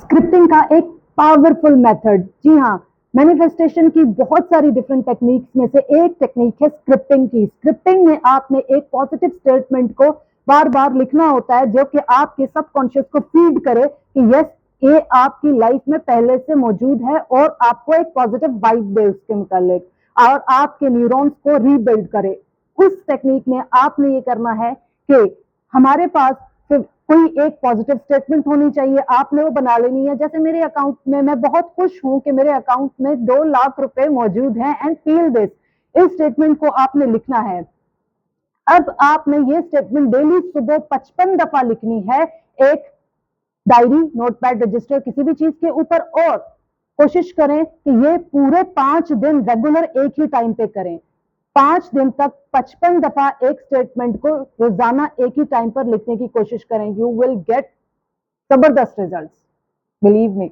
Scripting का एक powerful method. जी हाँ, मैनिफेस्टेशन की बहुत सारी डिफरेंट टेक्निक्स में से एक टेक्निक है स्क्रिप्टिंग की। स्क्रिप्टिंग में आपने एक पॉजिटिव स्टेटमेंट को बार बार लिखना होता है जो कि आपके सबकॉन्शियस को फीड करे कि यस, ये आपकी लाइफ में पहले से मौजूद है और आपको एक पॉजिटिव वाइब दे उसके मुतालिक और आपके न्यूरॉन्स को रीबिल्ड करे। उस टेक्निक में आपने ये करना है कि हमारे पास कोई एक पॉजिटिव स्टेटमेंट होनी चाहिए, आपने वो बना लेनी है। जैसे मेरे अकाउंट में मैं बहुत खुश हूं कि मेरे अकाउंट में 2 लाख रुपए मौजूद हैं एंड फील दिस। इस स्टेटमेंट को आपने लिखना है। अब आपने ये स्टेटमेंट डेली सुबह 55 दफा लिखनी है, एक डायरी, नोटपैड, रजिस्टर, किसी भी चीज के ऊपर। और कोशिश करें कि ये पूरे 5 दिन रेगुलर एक ही टाइम पे करें। 5 दिन तक 55 दफा एक स्टेटमेंट को रोजाना एक ही टाइम पर लिखने की कोशिश करें। यू विल गेट जबरदस्त रिजल्ट्स, बिलीव मी।